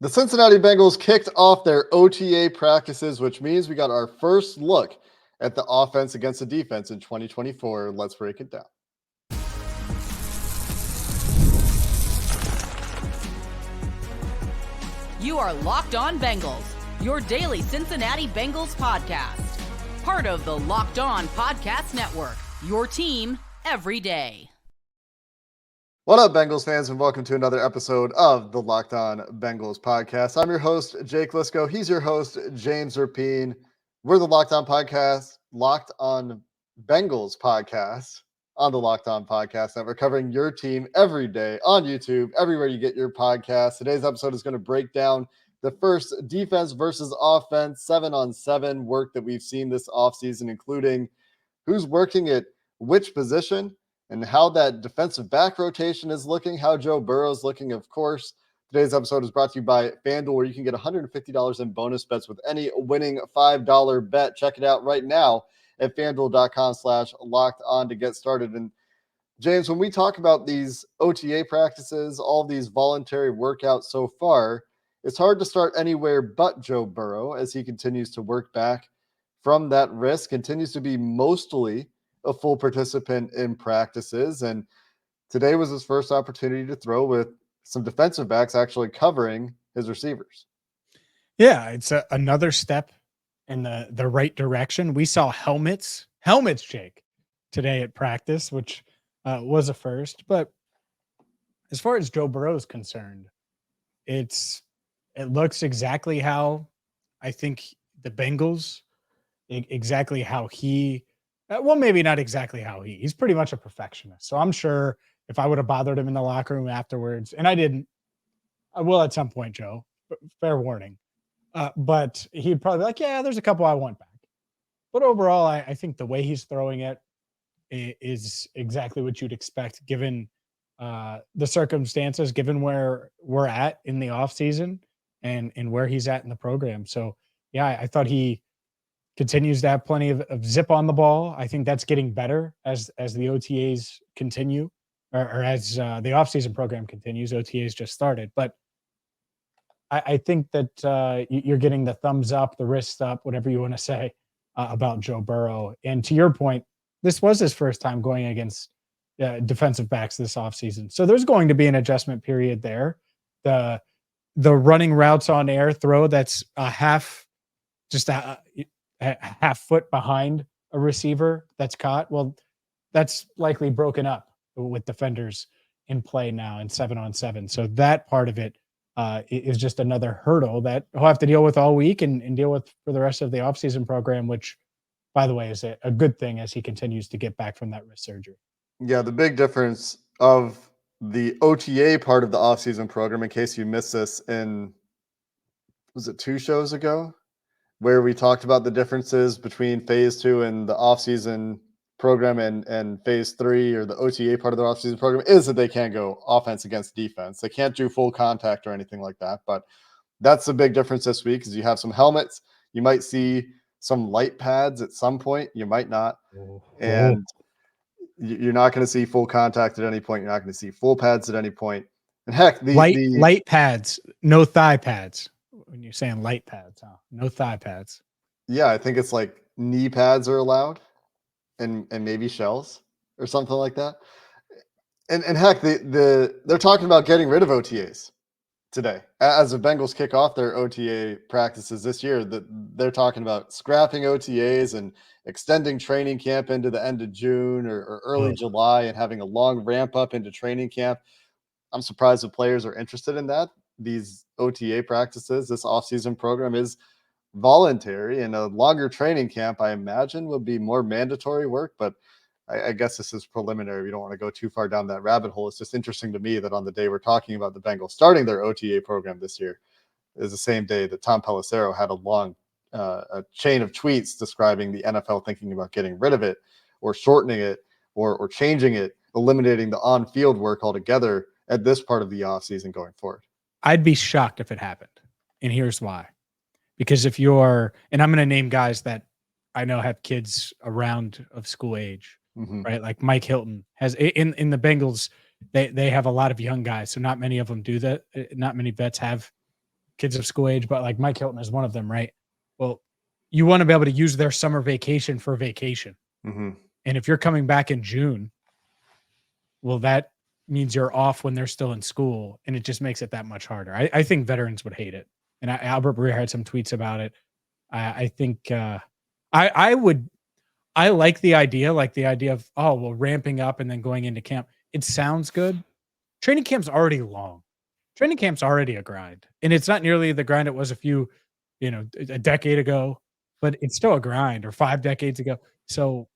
The Cincinnati Bengals kicked off their OTA practices, which means we got our first look at the offense against the defense in 2024. Let's break it down. You are Locked On Bengals, your daily Cincinnati Bengals podcast. Part of the Locked On Podcast Network, your team every day. What up, Bengals fans, and welcome to another episode of the Locked On Bengals podcast. I'm your host, Jake Lisco. He's your host, James Rapine. We're the Locked On Podcast, Locked On Bengals podcast on the Locked On Podcast Network, covering your team every day on YouTube, everywhere you get your podcasts. Today's episode is going to break down the first defense versus offense 7-on-7 work that we've seen this offseason, including who's working at which position, and how that defensive back rotation is looking, how Joe Burrow is looking, of course. Today's episode is brought to you by FanDuel, where you can get $150 in bonus bets with any winning $5 bet. Check it out right now at FanDuel.com/locked-on to get started. And James, when we talk about these OTA practices, all these voluntary workouts so far, it's hard to start anywhere but Joe Burrow as he continues to work back from that risk, continues to be mostly a full participant in practices. And today was his first opportunity to throw with some defensive backs actually covering his receivers. Yeah, it's another step in the right direction. We saw helmets, Jake, today at practice, which was a first. But as far as Joe Burrow is concerned, it looks exactly how I think the Bengals, exactly how he, well, maybe not exactly how he's pretty much a perfectionist. So I'm sure if I would have bothered him in the locker room afterwards, and I didn't, I will at some point, Joe, fair warning. But he'd probably be like, yeah, there's a couple I want back. But overall, I think the way he's throwing it is exactly what you'd expect given the circumstances, given where we're at in the offseason and where he's at in the program. So, yeah, I thought he continues to have plenty of zip on the ball. I think that's getting better as the OTAs continue, or as the offseason program continues. OTAs just started. But I think that you're getting the thumbs up, the wrist up, whatever you want to say about Joe Burrow. And to your point, this was his first time going against defensive backs this offseason. So there's going to be an adjustment period there. The running routes on air throw that's a half foot behind a receiver that's caught. Well, that's likely broken up with defenders in play now in 7-on-7. So that part of it is just another hurdle that he'll have to deal with all week and deal with for the rest of the offseason program, which, by the way, is a good thing as he continues to get back from that wrist surgery. Yeah, the big difference of the OTA part of the offseason program, in case you missed this was it 2 shows ago, where we talked about the differences between phase 2 and the offseason program and phase 3, or the OTA part of the offseason program, is that they can't go offense against defense. They can't do full contact or anything like that. But that's the big difference this week, is you have some helmets. You might see some light pads at some point. You might not. And you're not going to see full contact at any point. You're not going to see full pads at any point. And heck, the light pads, no thigh pads. When you're saying light pads, no thigh pads. Yeah, I think it's like knee pads are allowed, and maybe shells or something like that. And heck, they're talking about getting rid of OTAs today as the Bengals kick off their OTA practices this year. That they're talking about scrapping OTAs and extending training camp into the end of June or early July, and having a long ramp up into training camp. I'm surprised the players are interested in that. These OTA practices, this offseason program is voluntary, and a longer training camp, I imagine, would be more mandatory work. But I guess this is preliminary. We don't want to go too far down that rabbit hole. It's just interesting to me that on the day we're talking about the Bengals starting their OTA program this year is the same day that Tom Pelissero had a long a chain of tweets describing the NFL thinking about getting rid of it, or shortening it, or changing it, eliminating the on-field work altogether at this part of the offseason going forward. I'd be shocked if it happened. And here's why. Because if you're, and I'm going to name guys that I know have kids around of school age, right? Like Mike Hilton has in the Bengals, they have a lot of young guys. So not many of them do that. Not many vets have kids of school age, but like Mike Hilton is one of them, right? Well, you want to be able to use their summer vacation for vacation. Mm-hmm. And if you're coming back in June, well, that means you're off when they're still in school, and it just makes it that much harder. I think veterans would hate it. And Albert Breer had some tweets about it. I think I like the idea of, oh, well, ramping up and then going into camp. It sounds good. Training camp's already long. Training camp's already a grind. And it's not nearly the grind it was a decade ago, but it's still a grind, or 5 decades ago. So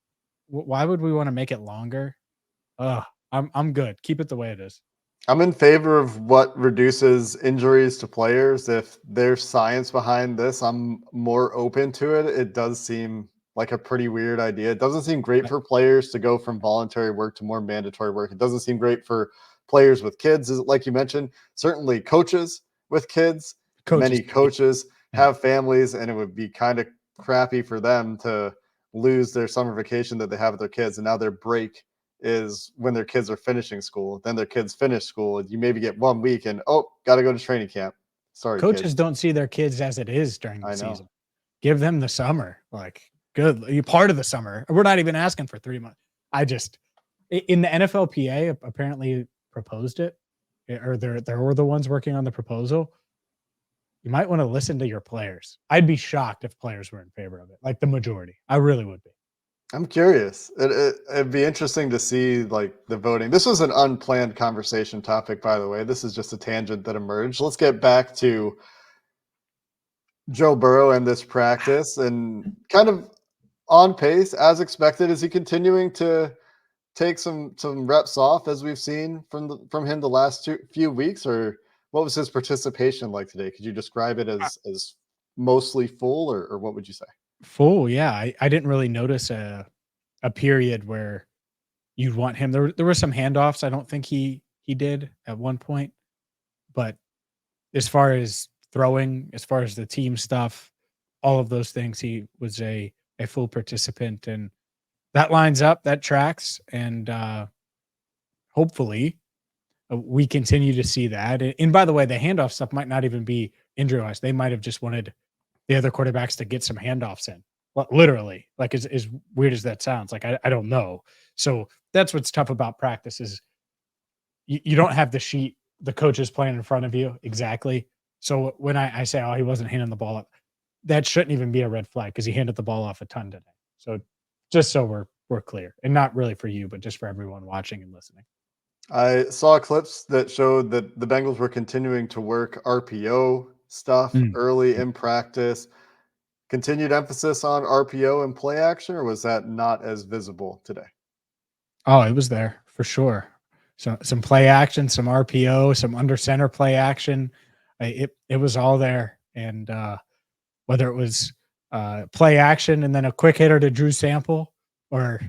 why would we want to make it longer? I'm good. Keep it the way it is. I'm in favor of what reduces injuries to players. If there's science behind this, I'm more open to it. It does seem like a pretty weird idea. It doesn't seem great for players to go from voluntary work to more mandatory work. It doesn't seem great for players with kids, like you mentioned. Certainly coaches with kids. Many coaches have families, and it would be kind of crappy for them to lose their summer vacation that they have with their kids, and now their break is when their kids are finishing school. Then their kids finish school, and you maybe get 1 week and got to go to training camp. Sorry, coaches kids. don't see their kids as it is during the season. Give them the summer. Like, good, you're part of the summer. We're not even asking for 3 months. In the NFLPA apparently proposed it, or there were the ones working on the proposal. You might want to listen to your players. I'd be shocked if players were in favor of it, like the majority. I really would be. I'm curious. It'd be interesting to see like the voting. This was an unplanned conversation topic, by the way. This is just a tangent that emerged. Let's get back to Joe Burrow and this practice, and kind of on pace as expected. Is he continuing to take some reps off as we've seen from him the last few weeks, or what was his participation like today? Could you describe it as mostly full, or what would you say? Full, yeah. I didn't really notice a period where you'd want him. There were some handoffs I don't think he did at one point, but as far as throwing, as far as the team stuff, all of those things, he was a full participant, and that lines up, that tracks, and hopefully we continue to see that. And by the way, the handoff stuff might not even be injury-wise. They might have just wanted the other quarterbacks to get some handoffs in. Well, literally, like as weird as that sounds, like I don't know. So that's what's tough about practice is you don't have the sheet, the coach is playing in front of you exactly. So when I say, he wasn't handing the ball up, that shouldn't even be a red flag because he handed the ball off a ton today. So just so we're clear, and not really for you, but just for everyone watching and listening. I saw clips that showed that the Bengals were continuing to work RPO stuff early in practice. Continued emphasis on RPO and play action, or was that not as visible today? Oh, it was there for sure. So some play action, some RPO, some under center play action. It was all there. And whether it was play action and then a quick hitter to Drew Sample, or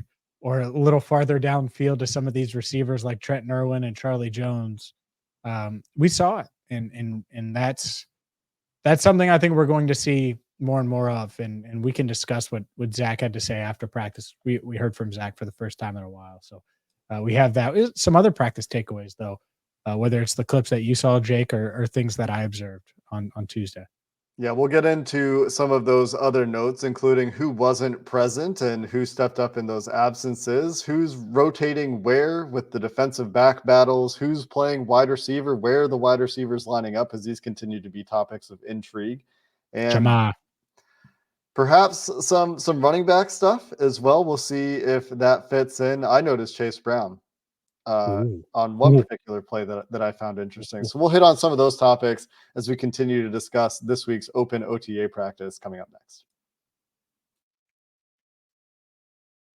a little farther downfield to some of these receivers like Trent Irwin and Charlie Jones, we saw it. And that's something I think we're going to see more and more of, and we can discuss what Zach had to say after practice. We heard from Zach for the first time in a while. So we have that. Some other practice takeaways, though, whether it's the clips that you saw, Jake, or things that I observed on Tuesday. Yeah, we'll get into some of those other notes, including who wasn't present and who stepped up in those absences, who's rotating where with the defensive back battles, who's playing wide receiver, where the wide receivers lining up, as these continue to be topics of intrigue. And perhaps some running back stuff as well. We'll see if that fits in. I noticed Chase Brown on one particular play that I found interesting. So we'll hit on some of those topics as we continue to discuss this week's open OTA practice coming up next.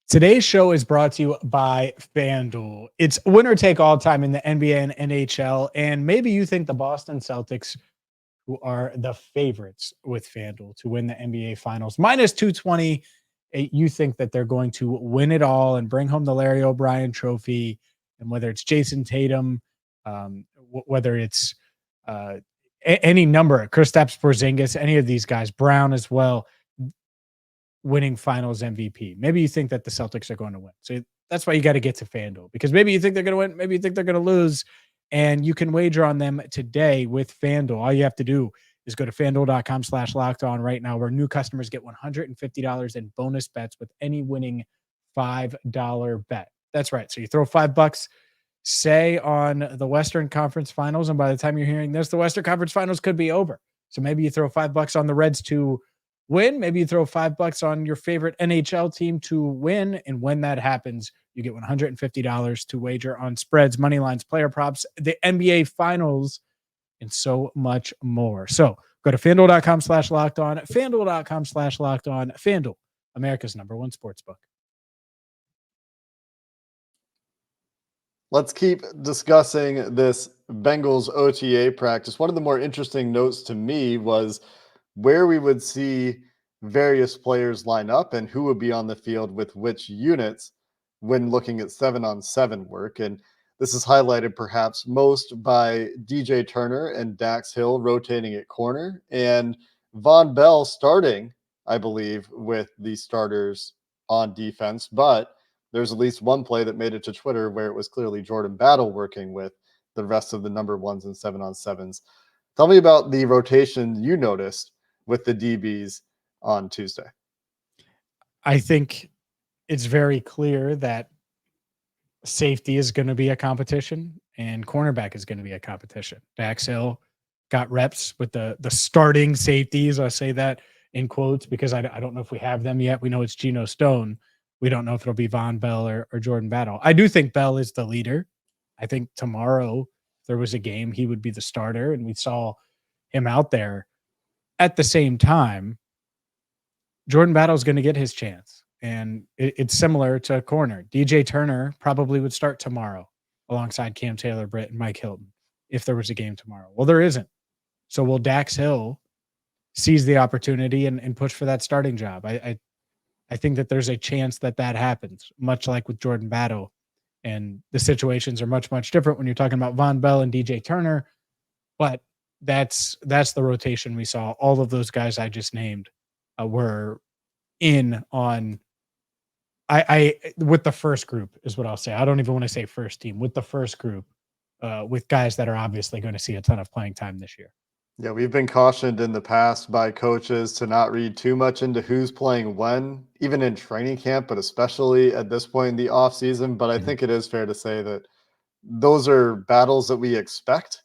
Today's show is brought to you by FanDuel. It's winner take all time in the NBA and NHL, and maybe you think the Boston Celtics, who are the favorites with FanDuel to win the NBA Finals, minus 220, you think that they're going to win it all and bring home the Larry O'Brien trophy. And whether it's Jason Tatum, whether it's any number, Kristaps Porzingis, any of these guys, Brown as well, winning Finals MVP. Maybe you think that the Celtics are going to win. So that's why you got to get to FanDuel, because maybe you think they're going to win, maybe you think they're going to lose, and you can wager on them today with FanDuel. All you have to do is go to FanDuel.com/lockedon right now, where new customers get $150 in bonus bets with any winning $5 bet. That's right. So you throw $5, say, on the Western Conference Finals, and by the time you're hearing this, the Western Conference Finals could be over. So maybe you throw $5 on the Reds to win. Maybe you throw $5 on your favorite NHL team to win. And when that happens, you get $150 to wager on spreads, money lines, player props, the NBA Finals, and so much more. So go to FanDuel.com/lockedon, FanDuel.com/lockedon, FanDuel, America's #1 sportsbook. Let's keep discussing this Bengals OTA practice. One of the more interesting notes to me was where we would see various players line up and who would be on the field with which units when looking at 7-on-7 work. And this is highlighted perhaps most by DJ Turner and Dax Hill rotating at corner, and Von Bell starting, I believe, with the starters on defense. But there's at least one play that made it to Twitter where it was clearly Jordan Battle working with the rest of the number ones and 7-on-7s. Tell me about the rotation you noticed with the DBs on Tuesday. I think it's very clear that safety is going to be a competition and cornerback is going to be a competition. Dax Hill got reps with the starting safeties. I say that in quotes because I don't know if we have them yet. We know it's Geno Stone. We don't know if it'll be Von Bell or Jordan Battle. I do think Bell is the leader. I think tomorrow, if there was a game, he would be the starter, and we saw him out there. At the same time, Jordan Battle is going to get his chance, and it's similar to a corner. DJ Turner probably would start tomorrow alongside Cam Taylor, Britt, and Mike Hilton if there was a game tomorrow. Well, there isn't. So will Dax Hill seize the opportunity and push for that starting job? I think that there's a chance that happens, much like with Jordan Battle. And the situations are much, much different when you're talking about Von Bell and DJ Turner. But that's the rotation we saw. All of those guys I just named were in on I with the first group is what I'll say. I don't even want to say first team, with the first group, with guys that are obviously going to see a ton of playing time this year. Yeah, we've been cautioned in the past by coaches to not read too much into who's playing when, even in training camp, but especially at this point in the offseason. But I think it is fair to say that those are battles that we expect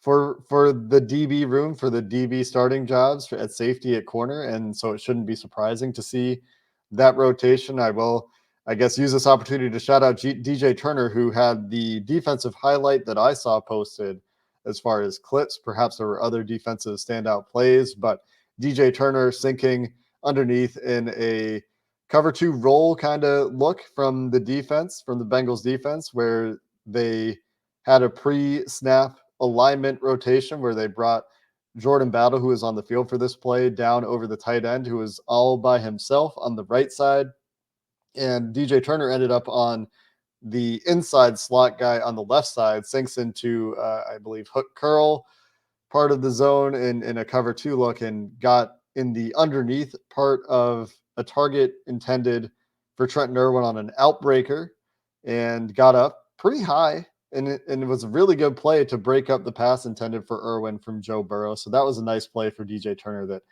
for the DB room, for the DB starting jobs at safety at corner. And so it shouldn't be surprising to see that rotation. I will, I guess, use this opportunity to shout out DJ Turner, who had the defensive highlight that I saw posted as far as clips. Perhaps there were other defensive standout plays, but DJ Turner sinking underneath in a cover 2 roll kind of look from the defense, from the Bengals defense, where they had a pre-snap alignment rotation where they brought Jordan Battle, who was on the field for this play, down over the tight end, who was all by himself on the right side. And DJ Turner ended up on the inside slot guy on the left side, sinks into, I believe, hook curl part of the zone in a cover 2 look, and got in the underneath part of a target intended for Trenton Irwin on an outbreaker, and got up pretty high. And it was a really good play to break up the pass intended for Irwin from Joe Burrow. So that was a nice play for DJ Turner that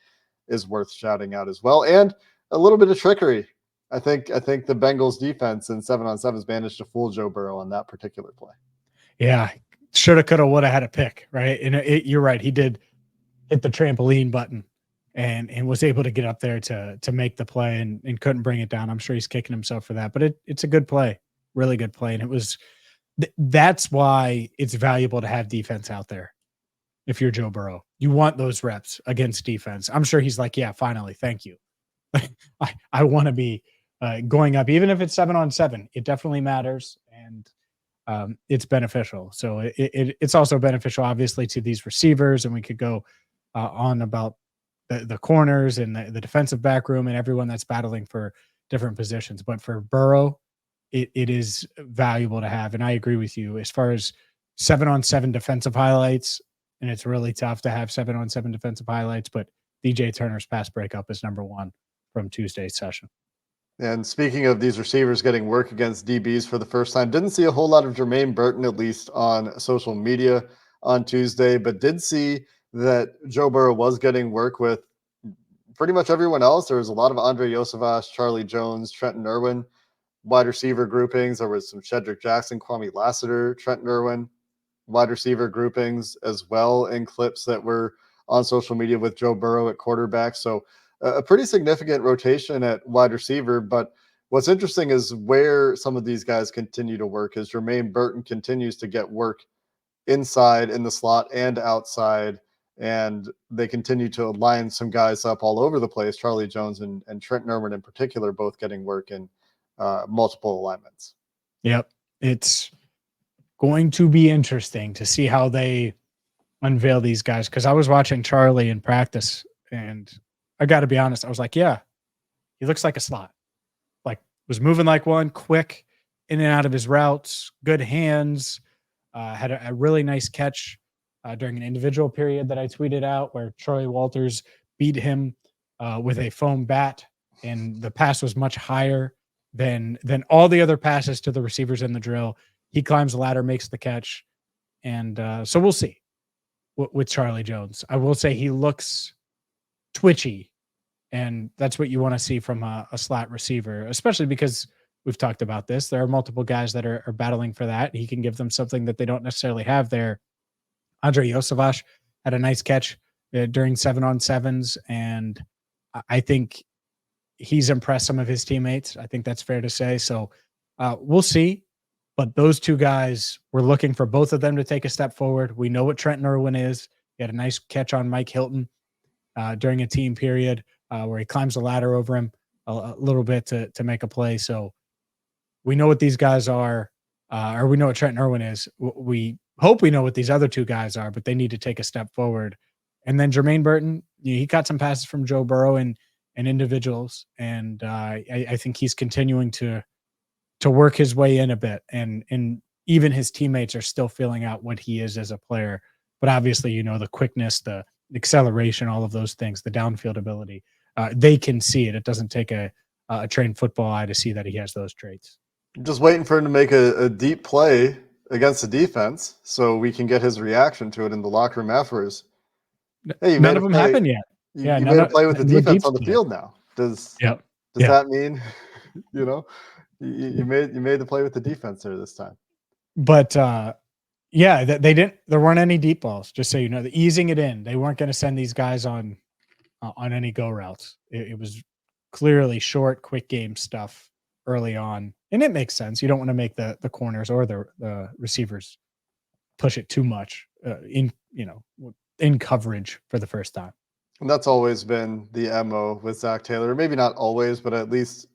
is worth shouting out as well. And a little bit of trickery. I think the Bengals defense in 7-on-7s managed to fool Joe Burrow on that particular play. Yeah, shoulda, coulda, woulda had a pick, right? And you're right. He did hit the trampoline button and was able to get up there to make the play and couldn't bring it down. I'm sure he's kicking himself for that, but it's a good play, really good play. And it was that's why it's valuable to have defense out there. If you're Joe Burrow, you want those reps against defense. I'm sure he's like, yeah, finally, thank you. I want to be going up, even if it's 7-on-7. It definitely matters, and it's beneficial. So it's also beneficial, obviously, to these receivers, and we could go on about the corners and the defensive back room and everyone that's battling for different positions. But for Burrow, it is valuable to have. And I agree with you as far as 7-on-7 defensive highlights. And it's really tough to have 7-on-7 defensive highlights, but DJ Turner's pass breakup is number one from Tuesday's session. And speaking of these receivers getting work against DBs for the first time, didn't see a whole lot of Jermaine Burton, at least on social media on Tuesday, but did see that Joe Burrow was getting work with pretty much everyone else. There was a lot of Andre Yosevach, Charlie Jones, Trenton Irwin, wide receiver groupings. There was some Shedrick Jackson, Kwame Lassiter, Trenton Irwin, wide receiver groupings as well in clips that were on social media with Joe Burrow at quarterback. So a pretty significant rotation at wide receiver. But what's interesting is where some of these guys continue to work is Jermaine Burton continues to get work inside in the slot and outside. And they continue to line some guys up all over the place. Charlie Jones and Trenton Irwin in particular, both getting work in multiple alignments. Yep. It's going to be interesting to see how they unveil these guys. Cause I was watching Charlie in practice and I got to be honest. I was like, yeah, he looks like a slot, like was moving like one, quick in and out of his routes, good hands, had a really nice catch during an individual period that I tweeted out where Troy Walters beat him with a foam bat. And the pass was much higher than all the other passes to the receivers in the drill. He climbs the ladder, makes the catch. And so we'll see with Charlie Jones. I will say he looks twitchy, and that's what you want to see from a slot receiver, especially because we've talked about this. There are multiple guys that are battling for that. He can give them something that they don't necessarily have there. Andre Yosevach had a nice catch during 7-on-7s, and I think he's impressed some of his teammates. I think that's fair to say. So we'll see. But those two guys, we're looking for both of them to take a step forward. We know what Trenton Irwin is. He had a nice catch on Mike Hilton during a team period where he climbs the ladder over him a little bit to make a play. So we know what these guys are, or we know what Trenton Irwin is. We hope we know what these other two guys are, but they need to take a step forward. And then Jermaine Burton, he caught some passes from Joe Burrow and individuals, and I think he's continuing to work his way in a bit, and even his teammates are still filling out what he is as a player. But obviously, the quickness, the acceleration, all of those things, the downfield ability, they can see it. It doesn't take a trained football eye to see that he has those traits. I'm just waiting for him to make a deep play against the defense so we can get his reaction to it in the locker room afterwards. Hey, none of them happened yet. You made a play with the defense on the field now. Does that mean, you made the play with the defense there this time? But they didn't. There weren't any deep balls. Just so you know, the easing it in. They weren't going to send these guys on any go routes. It was clearly short, quick game stuff early on, and it makes sense. You don't want to make the corners or the receivers push it too much in coverage for the first time. And that's always been the MO with Zach Taylor. Maybe not always, but at least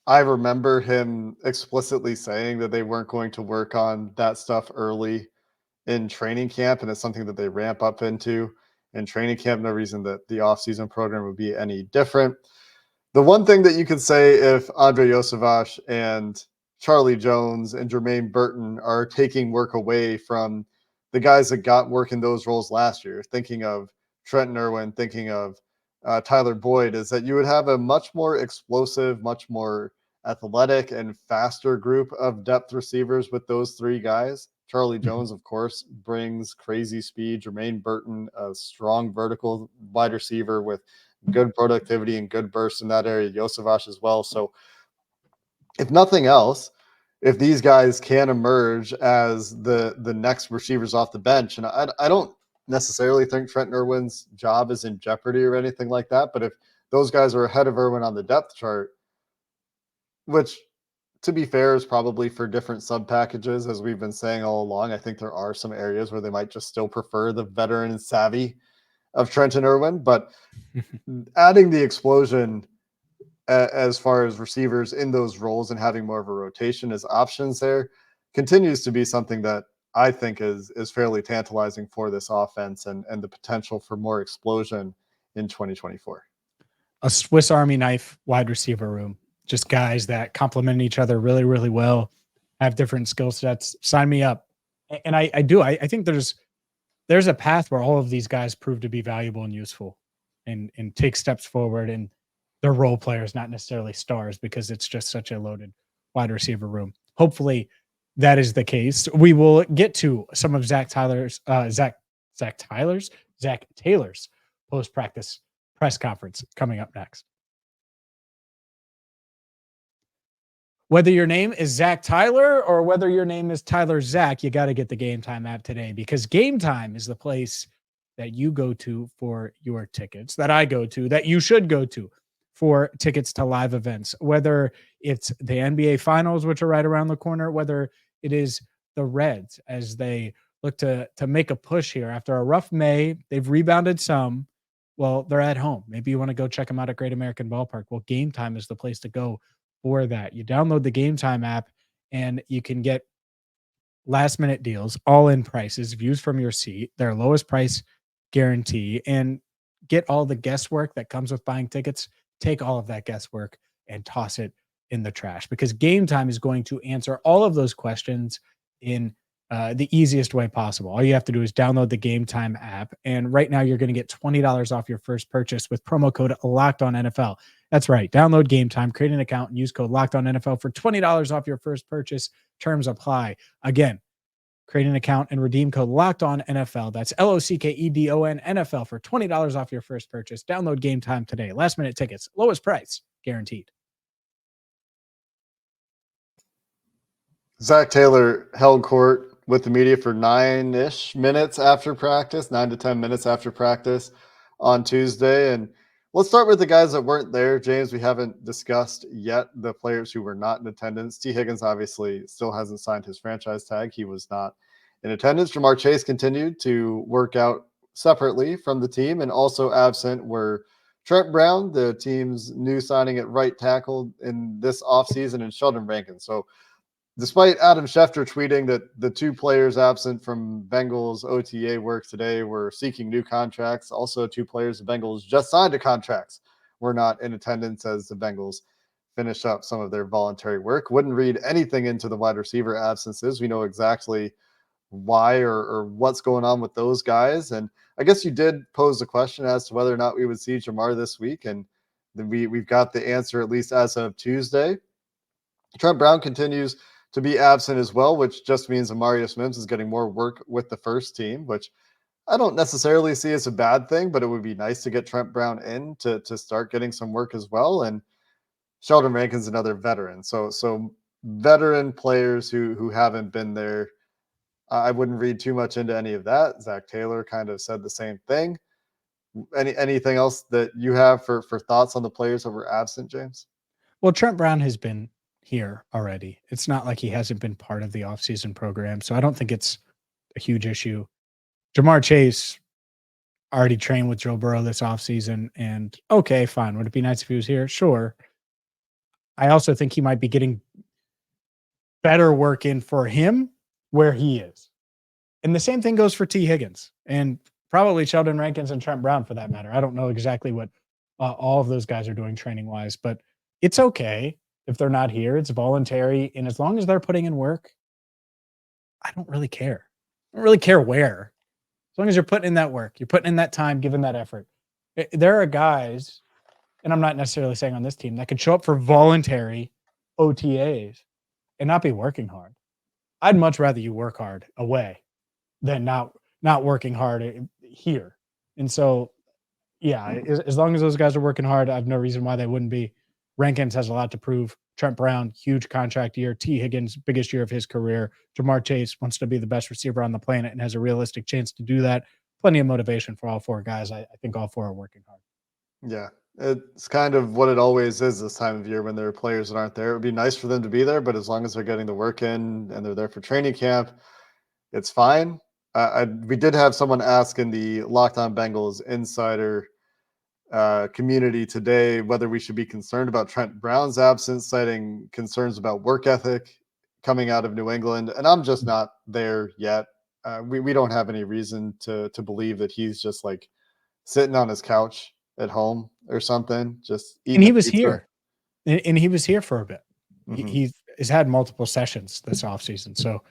I remember him explicitly saying that they weren't going to work on that stuff early in training camp, and it's something that they ramp up into in training camp. No reason that the offseason program would be any different. The one thing that you could say, if Andre Yosevach and Charlie Jones and Jermaine Burton are taking work away from the guys that got work in those roles last year, thinking of Trenton Irwin, thinking of Tyler Boyd, is that you would have a much more explosive, much more athletic and faster group of depth receivers with those three guys. Charlie Jones, of course, brings crazy speed. Jermaine Burton, a strong vertical wide receiver with good productivity and good bursts in that area. Yosevach as well. So if nothing else, if these guys can emerge as the next receivers off the bench, and I don't necessarily think Trenton Irwin's job is in jeopardy or anything like that, but if those guys are ahead of Irwin on the depth chart, which, to be fair, is probably for different sub packages, as we've been saying all along. I think there are some areas where they might just still prefer the veteran savvy of Trenton Irwin, but adding the explosion as far as receivers in those roles and having more of a rotation as options there continues to be something that I think is fairly tantalizing for this offense and the potential for more explosion in 2024. A Swiss Army knife wide receiver room. Just guys that complement each other really, really well, have different skill sets. Sign me up. And I do. I think there's a path where all of these guys prove to be valuable and useful and take steps forward. And they're role players, not necessarily stars, because it's just such a loaded wide receiver room. Hopefully that is the case. We will get to some of Zach Zach Taylor's post-practice press conference coming up next. Whether your name is Zach Tyler or whether your name is Tyler Zach, you got to get the Game Time app today, because Game Time is the place that you go to for your tickets, that I go to, that you should go to for tickets to live events, whether it's the NBA Finals, which are right around the corner, whether it is the Reds as they look to make a push here after a rough May. They've rebounded some. Well, they're at home. Maybe you want to go check them out at Great American Ballpark. Well, Game Time is the place to go for that. You download the Game Time app and you can get last minute deals, all in prices, views from your seat, their lowest price guarantee, and get all the guesswork that comes with buying tickets. Take all of that guesswork and toss it in the trash, because Game Time is going to answer all of those questions in the easiest way possible. All you have to do is download the Game Time app. And right now you're going to get $20 off your first purchase with promo code LOCKEDONNFL. That's right. Download Game Time, create an account, and use code LOCKEDONNFL for $20 off your first purchase. Terms apply. Again, create an account and redeem code LOCKEDONNFL. That's LOCKEDON NFL for $20 off your first purchase. Download Game Time today. Last minute tickets, lowest price, guaranteed. Zach Taylor held court with the media for 9-ish minutes after practice, 9 to 10 minutes after practice on Tuesday. And let's start with the guys that weren't there. James, we haven't discussed yet the players who were not in attendance. T. Higgins obviously still hasn't signed his franchise tag. He was not in attendance. Jamar Chase continued to work out separately from the team, and also absent were Trent Brown, the team's new signing at right tackle in this offseason, and Sheldon Rankins. So despite Adam Schefter tweeting that the two players absent from Bengals OTA work today were seeking new contracts, also two players the Bengals just signed to contracts were not in attendance as the Bengals finish up some of their voluntary work. Wouldn't read anything into the wide receiver absences. We know exactly why or what's going on with those guys. And I guess you did pose the question as to whether or not we would see Jamar this week, and then we've got the answer, at least as of Tuesday. Trent Brown continues to be absent as well, which just means Amarius Mims is getting more work with the first team, which I don't necessarily see as a bad thing, but it would be nice to get Trent Brown in to start getting some work as well. And Sheldon Rankin's another veteran. So veteran players who haven't been there, I wouldn't read too much into any of that. Zach Taylor kind of said the same thing. Anything else that you have for thoughts on the players that were absent, James? Well, Trent Brown has been here already. It's not like he hasn't been part of the offseason program, so I don't think it's a huge issue. Jamar Chase already trained with Joe Burrow this offseason, and okay, fine. Would it be nice if he was here? Sure. I also think he might be getting better work in for him where he is. And the same thing goes for T. Higgins and probably Sheldon Rankins and Trent Brown for that matter. I don't know exactly what all of those guys are doing training-wise, but it's okay if they're not here. It's voluntary, and as long as they're putting in work, I don't really care. I don't really care where. As long as you're putting in that work, you're putting in that time, giving that effort. There are guys, and I'm not necessarily saying on this team, that could show up for voluntary OTAs and not be working hard. I'd much rather you work hard away than not working hard here. And so, yeah, as long as those guys are working hard, I have no reason why they wouldn't be. Rankins has a lot to prove. Trent Brown, huge contract year. T. Higgins, biggest year of his career. Jamar Chase wants to be the best receiver on the planet and has a realistic chance to do that. Plenty of motivation for all four guys. I think all four are working hard. Yeah, it's kind of what it always is this time of year when there are players that aren't there. It would be nice for them to be there, but as long as they're getting the work in and they're there for training camp, it's fine. We did have someone ask in the Locked On Bengals Insider community today whether we should be concerned about Trent Brown's absence, citing concerns about work ethic coming out of New England. And I'm just not there yet. We don't have any reason to believe that he's just like sitting on his couch at home or something, just eating. And he was here. And he was here for a bit. Mm-hmm. He has had multiple sessions this offseason. So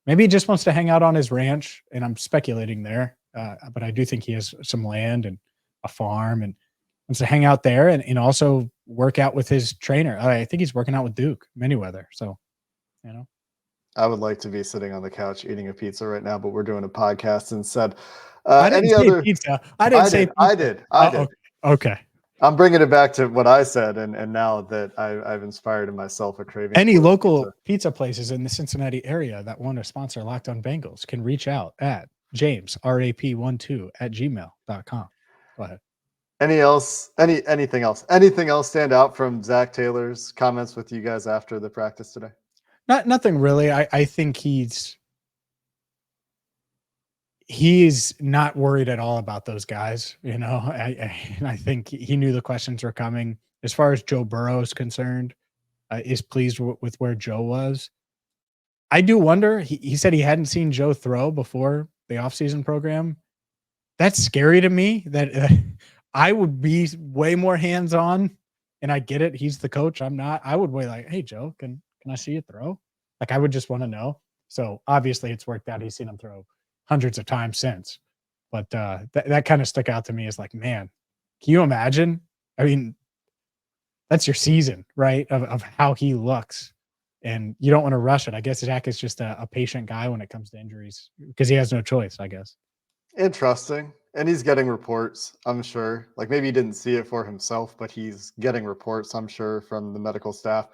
maybe he just wants to hang out on his ranch, and I'm speculating there. But I do think he has some land and a farm and wants to hang out there and also work out with his trainer. I think he's working out with Duke Manyweather. So, I would like to be sitting on the couch eating a pizza right now, but we're doing a podcast instead. I didn't Any say other? pizza. I didn't say I pizza. did. I did. Okay. I'm bringing it back to what I said, and now that I've inspired in myself a craving. Any for local pizza. pizza places in the Cincinnati area that want to sponsor Locked On Bengals can reach out at jamesrap12@gmail.com. Go ahead. Anything else stand out from Zach Taylor's comments with you guys after the practice today? Nothing really. I think he's not worried at all about those guys. I think he knew the questions were coming. As far as Joe Burrow is concerned, is pleased with where Joe was. I do wonder. He said he hadn't seen Joe throw before the offseason program. That's scary to me. That I would be way more hands-on, and I get it. He's the coach. I'm not. I would be like, hey, Joe, can I see you throw? Like, I would just want to know. So obviously it's worked out. He's seen him throw hundreds of times since. But that kind of stuck out to me as like, man, can you imagine? I mean, that's your season, right? Of how he looks. And you don't want to rush it. I guess Zach is just a patient guy when it comes to injuries because he has no choice, I guess. Interesting. And he's getting reports, I'm sure. Like maybe he didn't see it for himself, but he's getting reports, I'm sure, from the medical staff.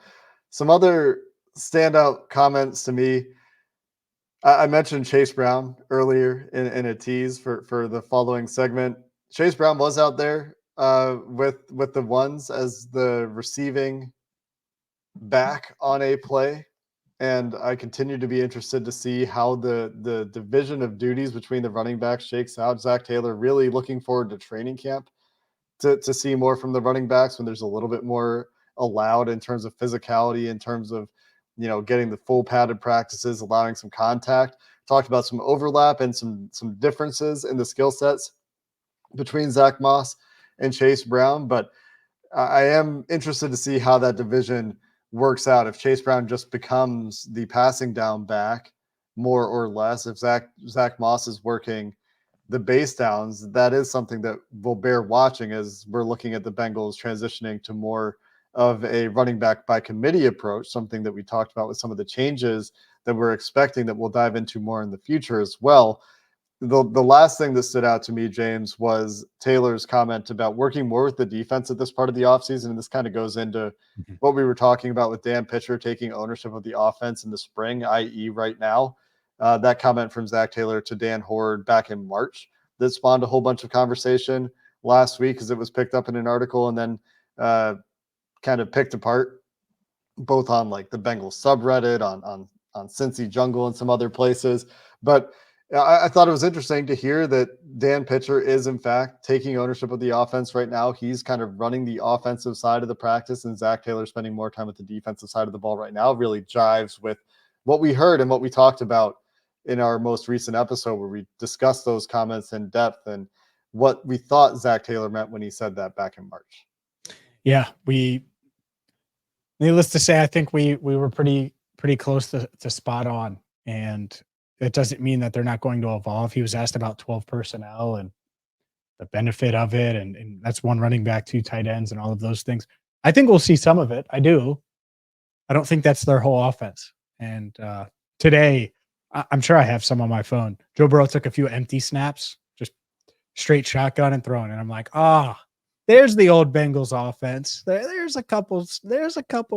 Some other standout comments to me. I mentioned Chase Brown earlier in a tease for the following segment. Chase Brown was out there with the ones as the receiving back on a play. And I continue to be interested to see how the division of duties between the running backs shakes out. Zach Taylor really looking forward to training camp to see more from the running backs when there's a little bit more allowed in terms of physicality, in terms of, getting the full padded practices, allowing some contact. Talked about some overlap and some differences in the skill sets between Zach Moss and Chase Brown. But I am interested to see how that division works out. If Chase Brown just becomes the passing down back more or less, if Zach Moss is working the base downs, that is something that will bear watching as we're looking at the Bengals transitioning to more of a running back by committee approach, something that we talked about with some of the changes that we're expecting that we'll dive into more in the future as well. The last thing that stood out to me, James, was Taylor's comment about working more with the defense at this part of the offseason. And this kind of goes into what we were talking about with Dan Pitcher taking ownership of the offense in the spring, i.e. right now. That comment from Zach Taylor to Dan Horde back in March that spawned a whole bunch of conversation last week because it was picked up in an article and then kind of picked apart both on like the Bengals subreddit, on Cincy Jungle and some other places. But I thought it was interesting to hear that Dan Pitcher is in fact taking ownership of the offense right now. He's kind of running the offensive side of the practice, and Zach Taylor spending more time with the defensive side of the ball right now really jives with what we heard and what we talked about in our most recent episode where we discussed those comments in depth and what we thought Zach Taylor meant when he said that back in March. Yeah, needless to say, I think we were pretty close to spot on, and it doesn't mean that they're not going to evolve. He was asked about 12 personnel and the benefit of it, and that's one running back, 2 tight ends, and all of those things. I think we'll see some of it. I do. I don't think that's their whole offense. And today, I'm sure I have some on my phone. Joe Burrow took a few empty snaps, just straight shotgun and throwing, and I'm like, there's the old Bengals offense. There's a couple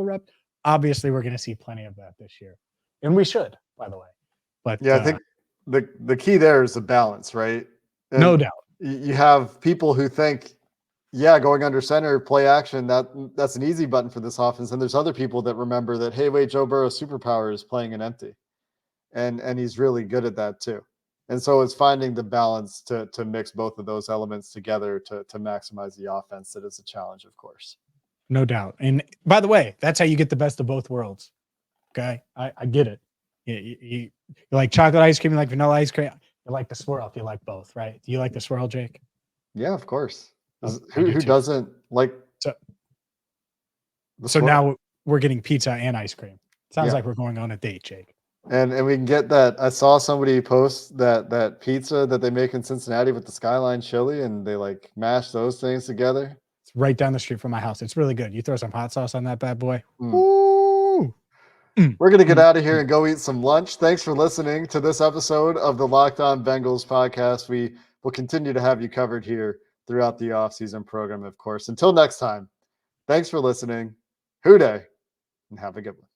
reps. Obviously, we're going to see plenty of that this year, and we should, by the way. But yeah, I think the key there is the balance, right? And no doubt. You have people who think, yeah, going under center, play action, that's an easy button for this offense. And there's other people that remember that, hey, wait, Joe Burrow's superpower is playing an empty. And he's really good at that too. And so it's finding the balance to mix both of those elements together to maximize the offense. That is a challenge, of course. No doubt. And by the way, that's how you get the best of both worlds. Okay. I get it. You like chocolate ice cream, you like vanilla ice cream. You like the swirl if you like both, right? Do you like the swirl, Jake? Yeah, of course. Who doesn't like so now we're getting pizza and ice cream. Sounds like we're going on a date, Jake. And we can get that. I saw somebody post that pizza that they make in Cincinnati with the Skyline chili, and they like mash those things together. It's right down the street from my house. It's really good. You throw some hot sauce on that bad boy. Ooh. We're going to get out of here and go eat some lunch. Thanks for listening to this episode of the Locked On Bengals podcast. We we'll continue to have you covered here throughout the offseason program, of course. Until next time, thanks for listening. Hoo day, and have a good one.